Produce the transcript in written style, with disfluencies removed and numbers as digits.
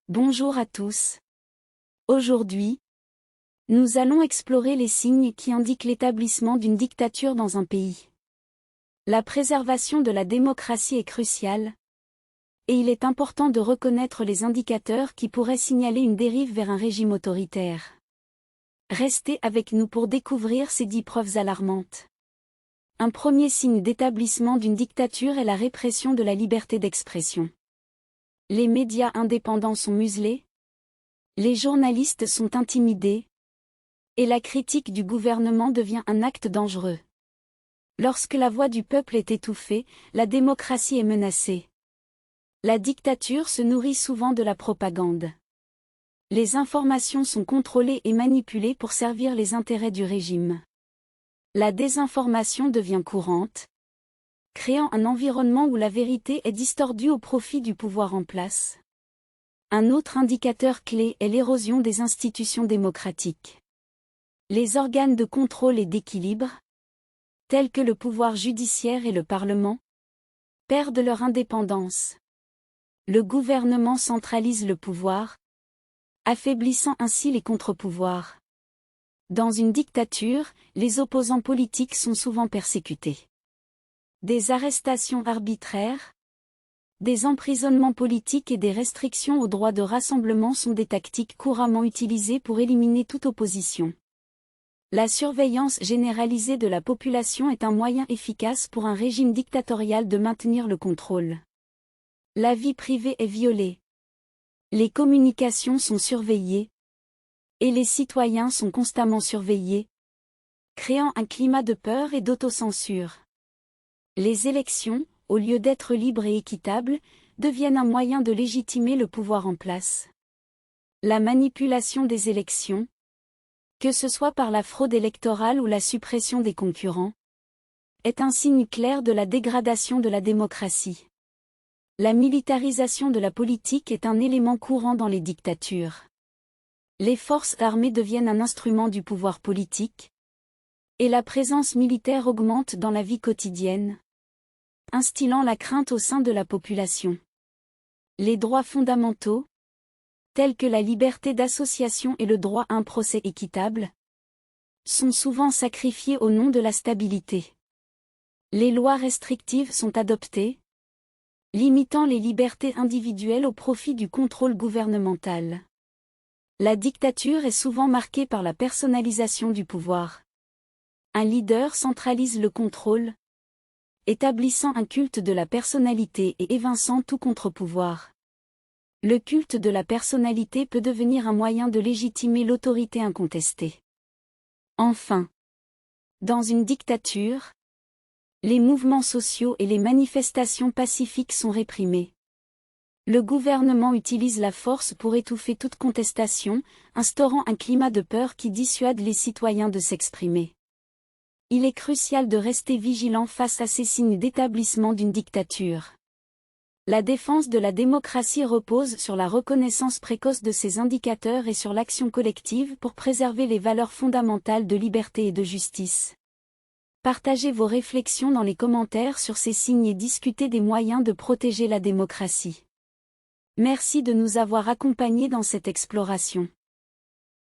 Bonjour à tous. Aujourd'hui, nous allons explorer les signes qui indiquent l'établissement d'une dictature dans un pays. La préservation de la démocratie est cruciale, et il est important de reconnaître les indicateurs qui pourraient signaler une dérive vers un régime autoritaire. Restez avec nous pour découvrir ces 10 preuves alarmantes. Un premier signe d'établissement d'une dictature est la répression de la liberté d'expression. Les médias indépendants sont muselés, les journalistes sont intimidés, et la critique du gouvernement devient un acte dangereux. Lorsque la voix du peuple est étouffée, la démocratie est menacée. La dictature se nourrit souvent de la propagande. Les informations sont contrôlées et manipulées pour servir les intérêts du régime. La désinformation devient courante, créant un environnement où la vérité est distordue au profit du pouvoir en place. Un autre indicateur clé est l'érosion des institutions démocratiques. Les organes de contrôle et d'équilibre, tels que le pouvoir judiciaire et le Parlement, perdent leur indépendance. Le gouvernement centralise le pouvoir, affaiblissant ainsi les contre-pouvoirs. Dans une dictature, les opposants politiques sont souvent persécutés. Des arrestations arbitraires, des emprisonnements politiques et des restrictions au droit de rassemblement sont des tactiques couramment utilisées pour éliminer toute opposition. La surveillance généralisée de la population est un moyen efficace pour un régime dictatorial de maintenir le contrôle. La vie privée est violée. Les communications sont surveillées, et les citoyens sont constamment surveillés, créant un climat de peur et d'autocensure. Les élections, au lieu d'être libres et équitables, deviennent un moyen de légitimer le pouvoir en place. La manipulation des élections, que ce soit par la fraude électorale ou la suppression des concurrents, est un signe clair de la dégradation de la démocratie. La militarisation de la politique est un élément courant dans les dictatures. Les forces armées deviennent un instrument du pouvoir politique, et la présence militaire augmente dans la vie quotidienne, instillant la crainte au sein de la population. Les droits fondamentaux, tels que la liberté d'association et le droit à un procès équitable, sont souvent sacrifiés au nom de la stabilité. Les lois restrictives sont adoptées, limitant les libertés individuelles au profit du contrôle gouvernemental. La dictature est souvent marquée par la personnalisation du pouvoir. Un leader centralise le contrôle, établissant un culte de la personnalité et évinçant tout contre-pouvoir. Le culte de la personnalité peut devenir un moyen de légitimer l'autorité incontestée. Enfin, dans une dictature, les mouvements sociaux et les manifestations pacifiques sont réprimés. Le gouvernement utilise la force pour étouffer toute contestation, instaurant un climat de peur qui dissuade les citoyens de s'exprimer. Il est crucial de rester vigilant face à ces signes d'établissement d'une dictature. La défense de la démocratie repose sur la reconnaissance précoce de ces indicateurs et sur l'action collective pour préserver les valeurs fondamentales de liberté et de justice. Partagez vos réflexions dans les commentaires sur ces signes et discutez des moyens de protéger la démocratie. Merci de nous avoir accompagnés dans cette exploration.